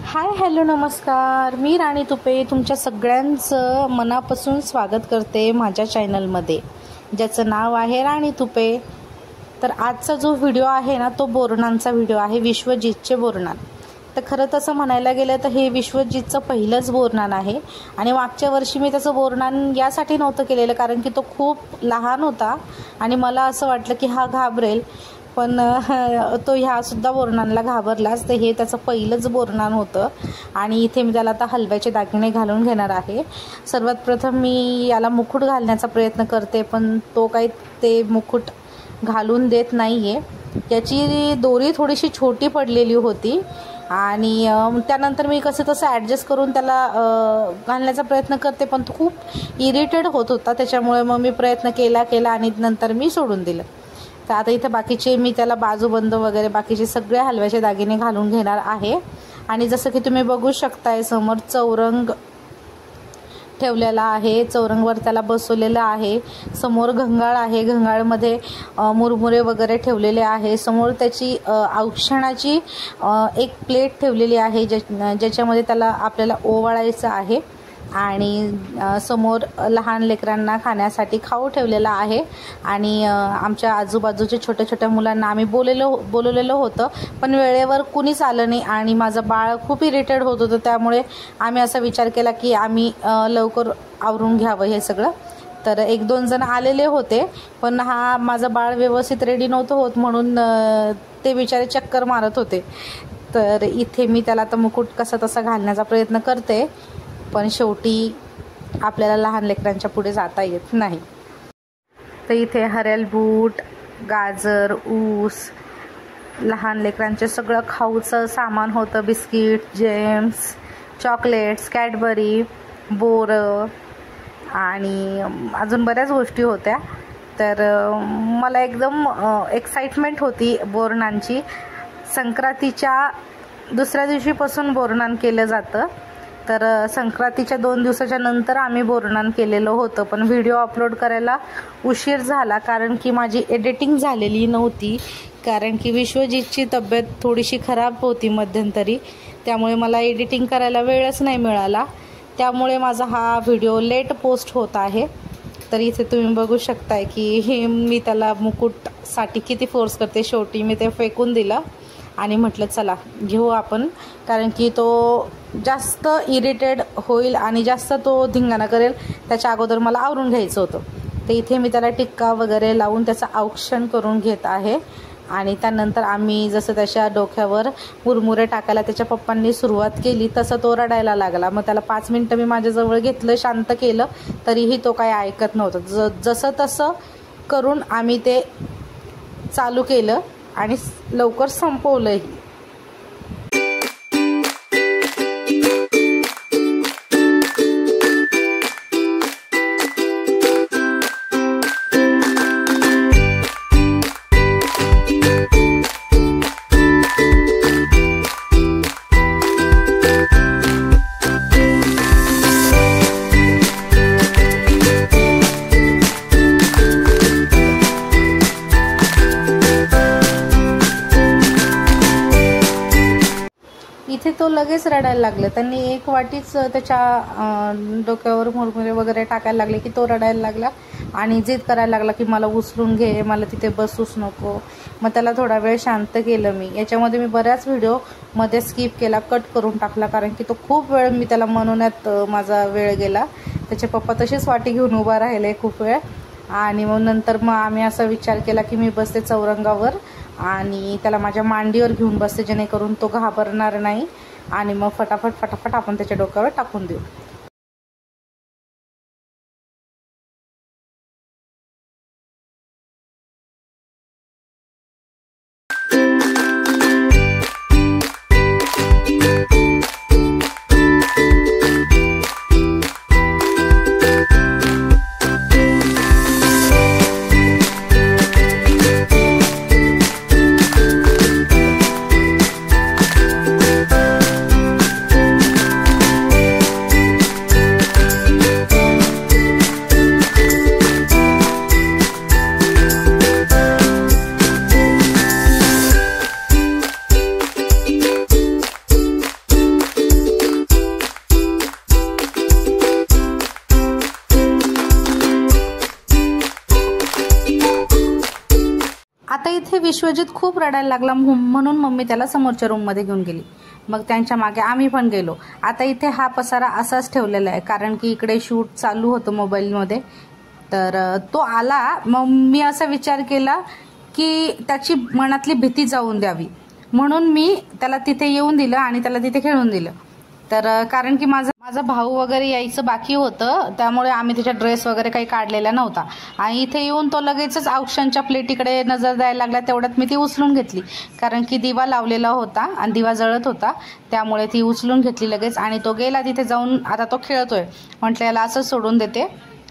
Hi hello नमस्कार, मी राणी तुपे तुमच्या सगळ्यांचं मनापासून स्वागत करते माझ्या चॅनलमध्ये, ज्याचं नाव आहे राणी तुपे। तर आजचा जो व्हिडिओ आहे ना, तो बोरनांचा व्हिडिओ आहे, विश्वजितचे बोरनान। तर खरं तसं म्हणायला गेलं तर हे विश्वजितचं पहिलंच बोरनान आहे आणि मागच्या वर्षी मी त्याचं बोरनान यासाठी नव्हतं केलेलं कारण की तो खूप लहान होता आणि मला असं वाटलं की हा घाबरेल, पण तो ह्यासुद्धा बोरनानला घाबरलाच। तर हे त्याचं पहिलंच बोरनान होतं आणि इथे मी त्याला आता हलव्याचे दागिने घालून घेणार आहे। सर्वात प्रथम मी याला मुकुट घालण्याचा प्रयत्न करते, पण तो काही ते मुकुट घालून देत नाही आहे। याची दोरी थोडीशी छोटी पडलेली होती आणि त्यानंतर मी कसं तसं ॲडजस्ट करून त्याला घालण्याचा प्रयत्न करते, पण तो खूप इरिटेड होत होता। त्याच्यामुळे मग मी प्रयत्न केला आणि नंतर मी सोडून दिलं। तर आता इथे बाकीचे मी त्याला बाजूबंद वगैरे बाकीचे सगळे हलव्याचे दागिने घालून घेणार आहे। आणि जसं की तुम्ही बघू शकताय, समोर चौरंग ठेवलेला आहे, चौरंगवर त्याला बसवलेलं आहे। समोर घंगाळ आहे, घंगाळमध्ये मुरमुरे वगैरे ठेवलेले आहे। समोर त्याची औक्षणाची एक प्लेट ठेवलेली आहे, ज्याच्यामध्ये त्याला आपल्याला ओवाळायचं आहे आणि समोर लहान लेकरांना खाण्यासाठी खाऊ ठेवलेला आहे। आणि आमच्या आजूबाजूच्या छोट्या छोट्या मुलांना आम्ही बोलवलेलं होतं, पण वेळेवर कुणीच आलं नाही आणि माझं बाळ खूप इरिटेड होत होतं। त्यामुळे आम्ही असा विचार केला की आम्ही लवकर आवरून घ्यावं हे सगळं। तर एक दोन जण आलेले होते, पण हा माझं बाळ व्यवस्थित रेडी नव्हतं होत म्हणून ते बिचारे चक्कर मारत होते। तर इथे मी त्याला आता मुकुट कसा तसा घालण्याचा प्रयत्न करते, पण शेवटी आपल्याला लहान लेकरांच्या पुढे जाता येत नाही। तर इथे हरेल बूट, गाजर, ऊस, लहान लेकरांचे सगळं खाऊचं सामान होतं, बिस्किट, जेम्स, चॉकलेट्स, कॅडबरी, बोरं आणि अजून बऱ्याच गोष्टी होत्या। तर मला एकदम एक्साइटमेंट होती बोरनांची। संक्रांतीच्या दुसऱ्या दिवशीपासून बोरनान केलं जातं, तर संक्रांतीच्या 2 दिवसाच्या नंतर आम्ही बोरनान केलेलं होतं, पण व्हिडिओ अपलोड करायला उशीर झाला कारण की माझी एडिटिंग झालेली नव्हती, कारण की विश्वजितची तब्येत थोडीशी खराब होती मध्यंतरी, त्यामुळे मला एडिटिंग करायला वेळच नाही मिळाला। त्यामुळे माझा हा व्हिडिओ लेट पोस्ट होत आहे। तर इथे तुम्ही बघू शकताय की हे मी त्याला मुकुटसाठी किती फोर्स करते, शेवटी मी ते फेकून दिलं आणि म्हटलं चला घेऊ आपण, कारण की तो जास्त इरिटेड होईल आणि जास्त तो धिंगाणा करेल, त्याच्या अगोदर मला आवरून घ्यायचं होतं। तर इथे मी त्याला टिक्का वगैरे लावून त्याचं औक्षण करून घेत आहे आणि त्यानंतर आम्ही जसं त्याच्या डोक्यावर मुरमुरे टाकायला त्याच्या पप्पांनी सुरुवात केली, तसं तो रडायला लागला। मग त्याला 5 मिनटं मी माझ्याजवळ घेतलं, शांत केलं, तरीही तो काही ऐकत नव्हता। जसं तसं करून आम्ही ते चालू केलं आणि लवकर संपवलंही। इथे तो लगेच रडायला लागला। त्यांनी एक वाटीच त्याच्या डोक्यावर मुरमुरे वगैरे टाकायला लागले की तो रडायला लागला आणि जिद करायला लागला की मला उचलून घे, मला तिथे बसूच नको। मग त्याला थोडा वेळ शांत केलं मी। याच्यामध्ये मी बऱ्याच व्हिडिओ मध्ये स्किप केला, कट करून टाकला, कारण की तो खूप वेळ मी त्याला म्हणण्यात माझा वेळ गेला। त्याचे पप्पा तसेच वाटी घेऊन उभा राहिले खूप वेळ आणि मग नंतर मग आम्ही असा विचार केला की मी बसते चौरंगावर आणि त्याला माझ्या मांडीवर घेऊन बसते, जेणेकरून तो घाबरणार नाही आणि मग फटाफट आपण त्याच्या डोक्यावर टाकून देऊ। इथे विश्वजित खूप रडायला लागला, म्हणून मम्मी त्याला समोरच्या रूममध्ये घेऊन गेली. मग त्यांच्या मागे आम्ही पण गेलो. आता इथे हा पसारा असाच ठेवलेला आहे, कारण की इकडे शूट चालू होतं मोबाईलमध्ये. तर तो आला, मग मी असा विचार केला की त्याची मनातली भीती जाऊन द्यावी, म्हणून मी त्याला तिथे येऊन दिलं आणि त्याला तिथे खेळून दिलं. तर कारण की माझा भाऊ वगैरे यायचं बाकी होतं, त्यामुळे आम्ही त्याच्या ड्रेस वगैरे काही काढलेला नव्हता. आणि इथे येऊन तो लगेचच औक्षणच्या प्लेटीकडे नजर द्यायला लागला. तेवढ्यात मी ती उचलून घेतली, कारण की दिवा लावलेला होता आणि दिवा जळत होता, त्यामुळे ती उचलून घेतली लगेच. आणि तो गेला तिथे जाऊन, आता तो खेळतोय. म्हटलं याला असंच सोडून देते,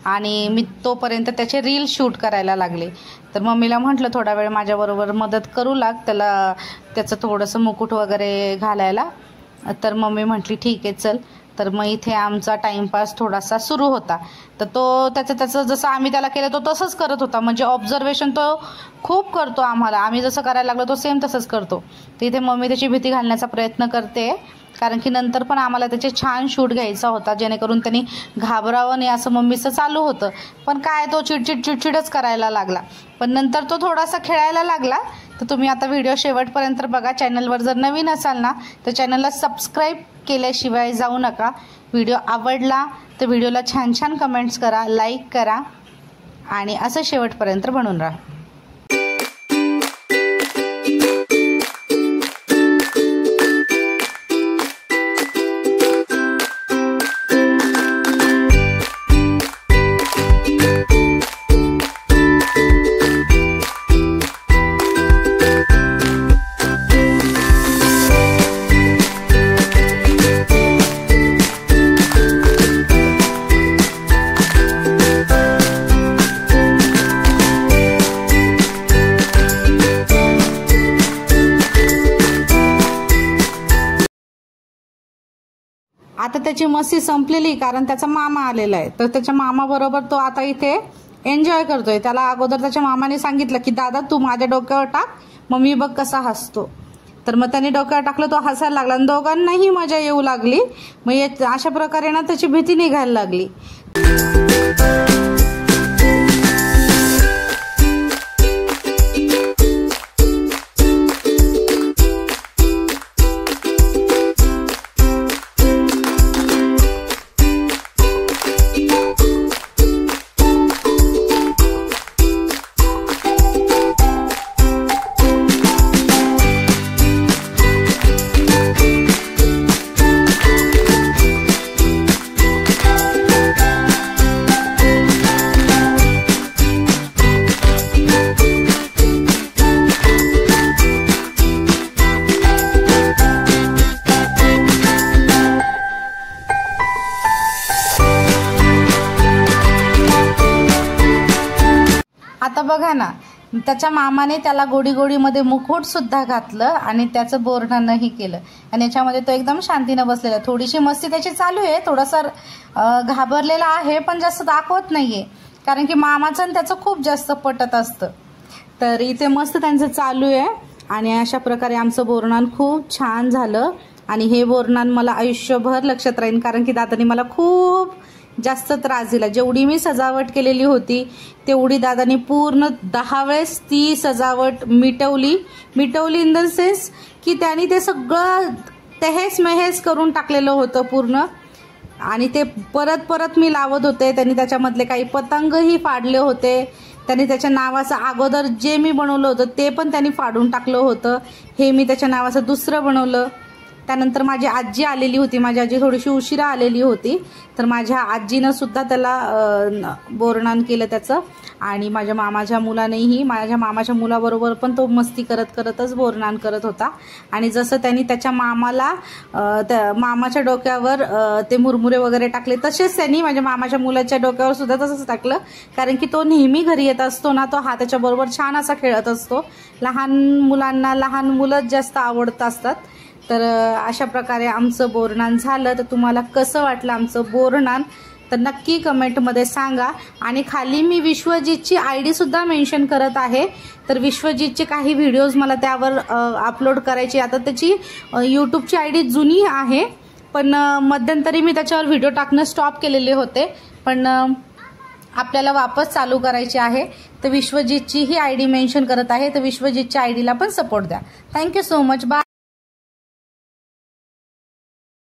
आणि मी तोपर्यंत त्याचे रील शूट करायला लागले. तर मम्मीला म्हटलं थोडा वेळ माझ्याबरोबर मदत करू लाग त्याला, त्याचं थोडंसं मुकुट वगैरे घालायला. तर मम्मी म्हटली ठीक आहे चल. तर मग इथे आमचा टाईमपास थोडासा सुरू होता. तर तो त्याचं जसं आम्ही त्याला केलं तो तसंच करत होता. म्हणजे ऑब्झर्वेशन तो खूप करतो आम्हाला, आम्ही जसं करायला लागलो तो सेम तसंच करतो. तर इथे मम्मी त्याची भीती घालण्याचा प्रयत्न करते, कारण की नंतर पण आम्हाला त्याचे छान शूट घ्यायचा होता, जेणेकरून त्यांनी घाबरावं नाही असं मम्मीचं चालू होतं. पण काय तो चिडचिडच करायला लागला. पण नंतर तो थोडासा खेळायला लागला. तर तुम्ही आता व्हिडिओ शेवटपर्यंत बघा. चॅनलवर जर नवीन असाल ना तर चॅनलला सबस्क्राईब केल्याशिवाय जाऊ नका. व्हिडिओ आवडला तर व्हिडिओला छान छान कमेंट्स करा, लाईक करा आणि असं शेवटपर्यंत बनून राहा. आता त्याची मस्ती संपलेली, कारण त्याचा मामा आलेला आहे. तर त्याच्या मामाबरोबर तो आता इथे एन्जॉय करतोय. त्याला अगोदर त्याच्या मामाने सांगितलं की दादा तू माझ्या डोक्यावर टाक, मग मी बघ कसा हसतो. तर मग त्याने डोक्यावर टाकलं, तो हसायला लागला आणि दोघांनाही मजा येऊ लागली. मग अशा प्रकारे ना त्याची भीती निघायला लागली. आता बघा ना, त्याच्या मामाने त्याला गोडीमध्ये मुकुट सुद्धा घातलं आणि त्याचं बोरणानंही केलं. आणि याच्यामध्ये तो एकदम शांतीनं बसलेला. थोडीशी मस्ती त्याची चालू आहे, थोडासा घाबरलेला आहे, पण जास्त दाखवत नाहीये, कारण की मामाचं आणि त्याचं खूप जास्त पटत असतं. तर इथे मस्त त्यांचं चालू आहे. आणि अशा प्रकारे आमचं बोरणान खूप छान झालं. आणि हे बोरणान मला आयुष्यभर लक्षात राहील, कारण की दादाने मला खूप जास्त त्रास दिला. जेवढी मी सजावट केलेली होती तेवढी दादाने पूर्ण 10 वेळेस ती सजावट मिटवली इन द सेन्स की त्यांनी ते सगळं तहेस महेस करून टाकलेलं होतं पूर्ण. आणि ते परत मी लावत होते. त्यांनी त्याच्यामधले काही पतंगही फाडले होते. त्यांनी त्याच्या नावाचं अगोदर जे मी बनवलं होतं ते पण त्यांनी फाडून टाकलं होतं. हे मी त्याच्या नावाचं दुसरं बनवलं. त्यानंतर माझी आजी आलेली होती. माझी आजी थोडीशी उशिरा आलेली होती. तर माझ्या आजीनं सुद्धा त्याला बोरणान केलं त्याचं. आणि माझ्या मामाच्या मुलानेही, माझ्या मामाच्या मुलाबरोबर पण तो मस्ती करतच बोरणान करत होता. आणि जसं त्यांनी त्याच्या मामाला त्या मामाच्या डोक्यावर ते मुरमुरे वगैरे टाकले, तसेच त्यांनी माझ्या मामाच्या मुलाच्या डोक्यावर सुद्धा तसंच टाकलं. कारण की तो नेहमी घरी येत असतो ना, तो हा त्याच्याबरोबर छान असा खेळत असतो. लहान मुलांना लहान मुलंच जास्त आवडत असतात. तर अशा प्रकारे आमचं बोरणान झालं. तर तुम्हाला कसं वाटलं आमचं बोरणान तर नक्की कमेंटमध्ये सांगा. आणि खाली मी विश्वजितची ID सुद्धा मेन्शन करत आहे. तर विश्वजितचे काही व्हिडिओज मला त्यावर अपलोड करायचे. आता त्याची यूट्यूबची ID जुनी आहे, पण मध्यंतरी मी त्याच्यावर व्हिडिओ टाकणं स्टॉप केलेले होते. पण आपल्याला वापस चालू करायची आहे, तर विश्वजितची ही आयडी मेन्शन करत आहे, तर विश्वजितच्या आयडीला पण सपोर्ट द्या. Thank you so much. बाय.